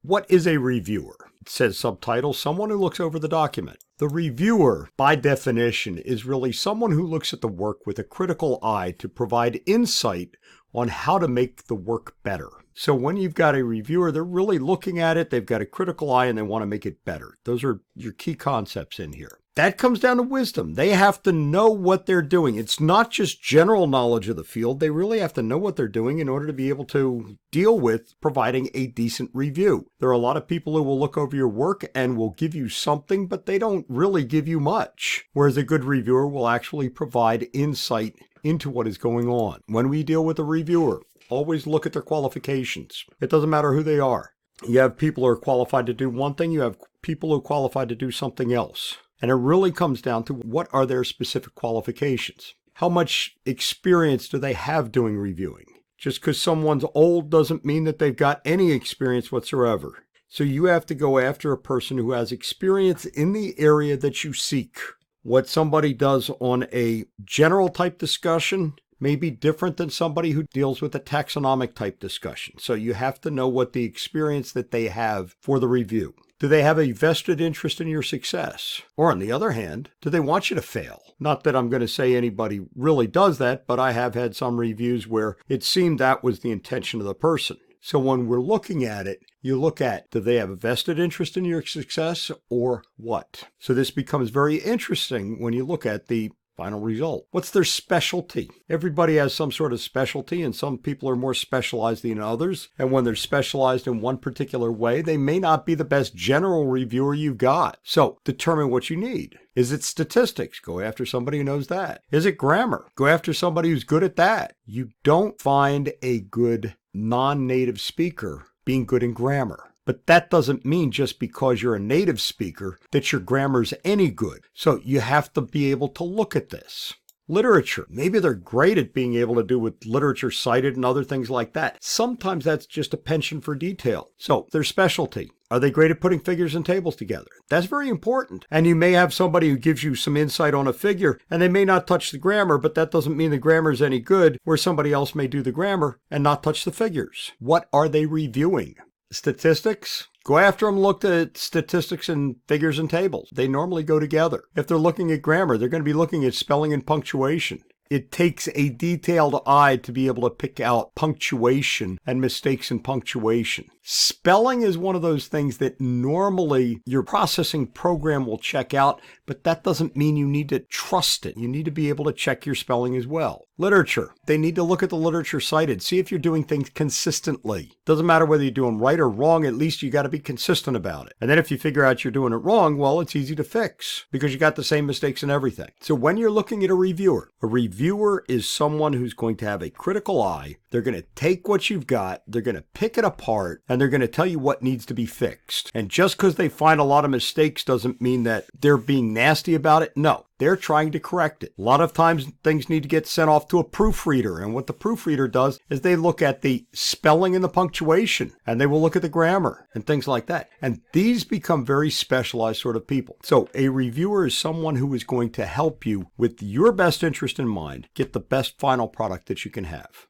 What is a reviewer? It says subtitle, someone who looks over the document. The reviewer, by definition, is really someone who looks at the work with a critical eye to provide insight on how to make the work better. So when you've got a reviewer, they're really looking at it, they've got a critical eye, and they want to make it better. Those are your key concepts in here. That comes down to wisdom. They have to know what they're doing. It's not just general knowledge of the field. They really have to know what they're doing in order to be able to deal with providing a decent review. There are a lot of people who will look over your work and will give you something, but they don't really give you much. Whereas a good reviewer will actually provide insight into what is going on. When we deal with a reviewer, always look at their qualifications. It doesn't matter who they are. You have people who are qualified to do one thing. You have people who are qualified to do something else. And it really comes down to what are their specific qualifications? How much experience do they have doing reviewing? Just because someone's old doesn't mean that they've got any experience whatsoever. So you have to go after a person who has experience in the area that you seek. What somebody does on a general type discussion may be different than somebody who deals with a taxonomic type discussion. So you have to know what the experience that they have for the review. Do they have a vested interest in your success? Or on the other hand, do they want you to fail? Not that I'm going to say anybody really does that, but I have had some reviews where it seemed that was the intention of the person. So when we're looking at it, you look at, do they have a vested interest in your success or what? So this becomes very interesting when you look at the final result. What's their specialty? Everybody has some sort of specialty, and some people are more specialized than others. And when they're specialized in one particular way, they may not be the best general reviewer you've got. So determine what you need. Is it statistics? Go after somebody who knows that. Is it grammar? Go after somebody who's good at that. You don't find a good non-native speaker being good in grammar. But that doesn't mean just because you're a native speaker that your grammar's any good. So you have to be able to look at this. Literature. Maybe they're great at being able to do with literature cited and other things like that. Sometimes that's just a penchant for detail. So their specialty. Are they great at putting figures and tables together? That's very important. And you may have somebody who gives you some insight on a figure, and they may not touch the grammar, but that doesn't mean the grammar is any good, where somebody else may do the grammar and not touch the figures. What are they reviewing? Statistics? Go after them, look at statistics and figures and tables. They normally go together. If they're looking at grammar, they're going to be looking at spelling and punctuation. It takes a detailed eye to be able to pick out punctuation and mistakes in punctuation. Spelling is one of those things that normally your processing program will check out, but that doesn't mean you need to trust it. You need to be able to check your spelling as well. Literature. They need to look at the literature cited. See if you're doing things consistently. Doesn't matter whether you're doing right or wrong, at least you got to be consistent about it. And then if you figure out you're doing it wrong, well, it's easy to fix because you got the same mistakes in everything. So when you're looking at a reviewer is someone who's going to have a critical eye. They're going to take what you've got, they're going to pick it apart, and they're going to tell you what needs to be fixed. And just because they find a lot of mistakes doesn't mean that they're being nasty about it. No, they're trying to correct it. A lot of times things need to get sent off to a proofreader. And what the proofreader does is they look at the spelling and the punctuation, and they will look at the grammar and things like that. And these become very specialized sort of people. So a reviewer is someone who is going to help you with your best interest in mind, get the best final product that you can have.